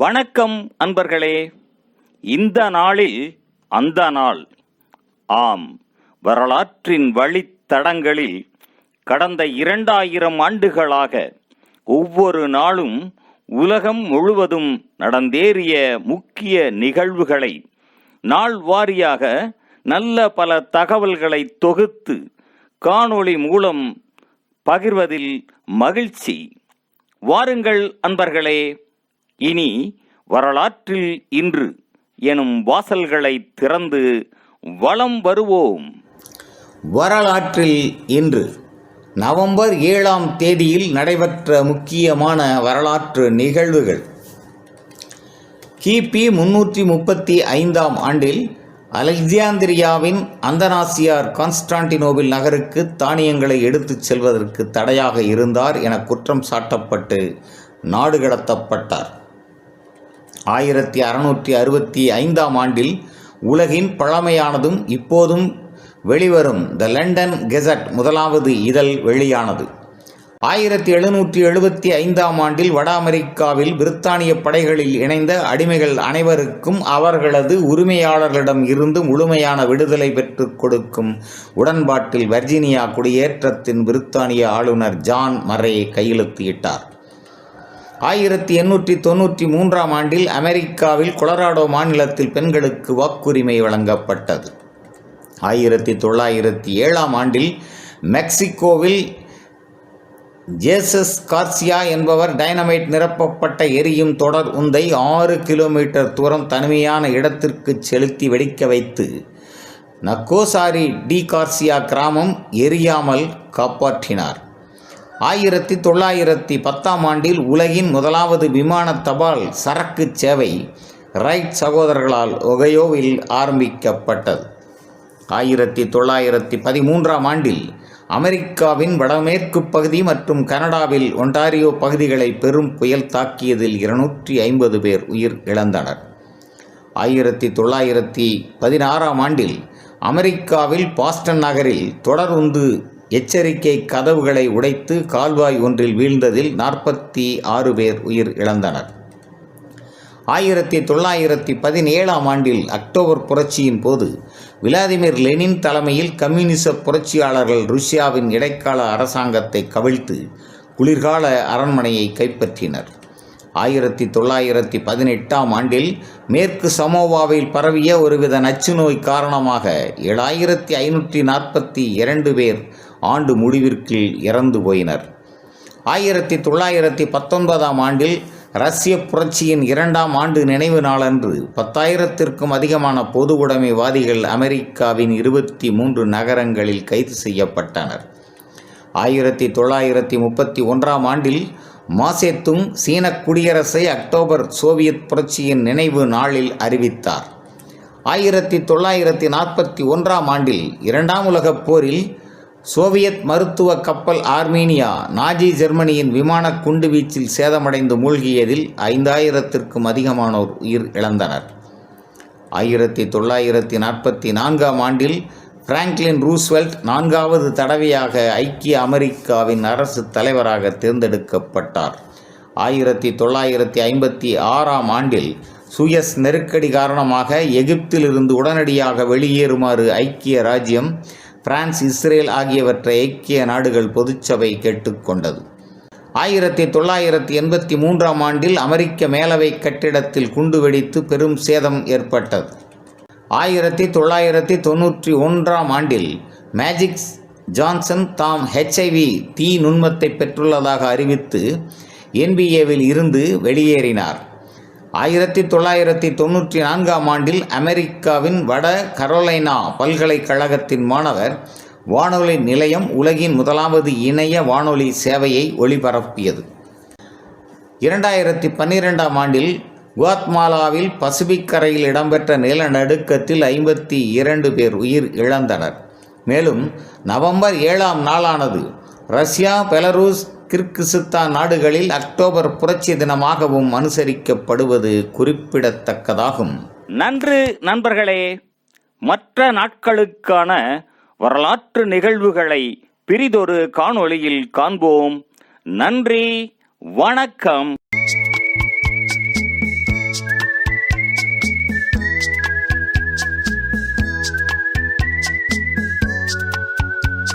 வணக்கம் அன்பர்களே. இந்த நாளில் அந்த நாள். ஆம், வரலாற்றின் வழித்தடங்களில் கடந்த 2000 ஆண்டுகளாக ஒவ்வொரு நாளும் உலகம் முழுவதும் நடந்தேறிய முக்கிய நிகழ்வுகளை நாள் வாரியாக நல்ல பல தகவல்களை தொகுத்து காணொளி மூலம் பகிர்வதில் மகிழ்ச்சி. வாருங்கள் அன்பர்களே, இனி வரலாற்றில் இன்று எனும் வாசல்களை திறந்து வலம் வருவோம். வரலாற்றில் இன்று நவம்பர் 7ஆம் தேதியில் நடைபெற்ற முக்கியமான வரலாற்று நிகழ்வுகள். கிபி 335ஆம் ஆண்டில் அலெக்சாந்திரியாவின் அந்தனாசியார் கான்ஸ்டான்டினோபிள் நகருக்கு தானியங்களை எடுத்துச் செல்வதற்கு தடையாக இருந்தார் என குற்றம் சாட்டப்பட்டு நாடு கடத்தப்பட்டார். 1665ஆம் ஆண்டில் உலகின் பழமையானதும் இப்போதும் வெளிவரும் த லண்டன் கெசட் முதலாவது இதழ் வெளியானது. 1775ஆம் ஆண்டில் வட அமெரிக்காவில் பிரித்தானிய படைகளில் இணைந்த அடிமைகள் அனைவருக்கும் அவர்களது உரிமையாளர்களிடம் இருந்து முழுமையான விடுதலை பெற்றுக் கொடுக்கும் உடன்பாட்டில் வர்ஜீனியா குடியேற்றத்தின் பிரித்தானிய ஆளுநர் ஜான் மர்ரே கையெழுத்திட்டார். 1893ஆம் ஆண்டில் அமெரிக்காவில் கொலராடோ மாநிலத்தில் பெண்களுக்கு வாக்குரிமை வழங்கப்பட்டது. 1907ஆம் ஆண்டில் மெக்சிகோவில் ஜேசஸ் கார்சியா என்பவர் டைனமைட் நிரப்பப்பட்ட எரியும் தொடர் உந்தை 6 கிலோமீட்டர் தூரம் தனிமையான இடத்திற்கு செலுத்தி வெடிக்க வைத்து நக்கோசாரி டி கார்சியா கிராமம் எரியாமல் காப்பாற்றினார். 1910ஆம் ஆண்டில் உலகின் முதலாவது விமான தபால் சரக்கு சேவை ரைட் சகோதரர்களால் ஒகையோவில் ஆரம்பிக்கப்பட்டது. 1913ஆம் ஆண்டில் அமெரிக்காவின் வடமேற்கு பகுதி மற்றும் கனடாவில் ஒன்டாரியோ பகுதிகளை பெரும் புயல் தாக்கியதில் 250 பேர் உயிர் இழந்தனர். 1916ஆம் ஆண்டில் அமெரிக்காவில் பாஸ்டன் நகரில் தொடர் உந்து எச்சரிக்கை கதவுகளை உடைத்து கால்வாய் ஒன்றில் வீழ்ந்ததில் 46 பேர் உயிர் இழந்தனர். 1917ஆம் ஆண்டில் அக்டோபர் புரட்சியின் போது விளாடிமிர் லெனின் தலைமையில் கம்யூனிச புரட்சியாளர்கள் ருஷ்யாவின் இடைக்கால அரசாங்கத்தை கவிழ்த்து குளிர்கால அரண்மனையை கைப்பற்றினர். 1918ஆம் ஆண்டில் மேற்கு சமோவாவில் பரவிய ஒருவித நச்சு நோய் காரணமாக 7542 பேர் ஆண்டு முடிவிற்கு இறந்து போயினர். 1919ஆம் ஆண்டில் ரஷ்ய புரட்சியின் 2ஆம் ஆண்டு நினைவு நாளன்று 10,000த்திற்கும் அதிகமான பொது உடைமைவாதிகள் அமெரிக்காவின் 23 நகரங்களில் கைது செய்யப்பட்டனர். 1931ஆம் ஆண்டில் மாசேத்துங் சீன குடியரசை அக்டோபர் சோவியத் புரட்சியின் நினைவு நாளில் அறிவித்தார். 1941ஆம் ஆண்டில் 2ஆம் உலகப் போரில் சோவியத் மருத்துவ கப்பல் ஆர்மீனியா நாஜி ஜெர்மனியின் விமான குண்டு வீச்சில் சேதமடைந்து மூழ்கியதில் 5000த்திற்கும் அதிகமானோர் உயிர் இழந்தனர். 1944ஆம் ஆண்டில் பிராங்க்லின் ரூஸ்வெல்ட் 4வது தடவையாக ஐக்கிய அமெரிக்காவின் அரசு தலைவராக தேர்ந்தெடுக்கப்பட்டார். 1956ஆம் ஆண்டில் சுயஸ் நெருக்கடி காரணமாக எகிப்திலிருந்து உடனடியாக வெளியேறுமாறு ஐக்கிய ராஜ்யம், பிரான்ஸ், இஸ்ரேல் ஆகியவற்றை ஐக்கிய நாடுகள் பொதுச்சபை கேட்டுக்கொண்டது. 1983ஆம் ஆண்டில் அமெரிக்க மேலவை கட்டிடத்தில் குண்டு வெடித்து பெரும் சேதம் ஏற்பட்டது. 1991ஆம் ஆண்டில் மேஜிக் ஜான்சன் தாம் HIV தீ நுண்மத்தை பெற்றுள்ளதாக அறிவித்து NBAவில் இருந்து வெளியேறினார். 1994ஆம் ஆண்டில் அமெரிக்காவின் வட கரோலைனா பல்கலைக்கழகத்தின் மாணவர் வானொலி நிலையம் உலகின் முதலாவது இணைய வானொலி சேவையை ஒளிபரப்பியது. 2012ஆம் ஆண்டில் குவாத்மாலாவில் பசிபிக் கரையில் இடம்பெற்ற நிலநடுக்கத்தில் 52 பேர் உயிர் இழந்தனர். மேலும் நவம்பர் 7ஆம் நாளானது ரஷ்யா, பெலரூஸ், கிர்கிஸ்தான் நாடுகளில் அக்டோபர் புரட்சி தினமாகவும் அனுசரிக்கப்படுவது குறிப்பிடத்தக்கதாகும். நன்று நண்பர்களே. மற்ற நாட்களுக்கான வரலாற்று நிகழ்வுகளை பிரிதொரு காணொளியில் காண்போம். நன்றி, வணக்கம்.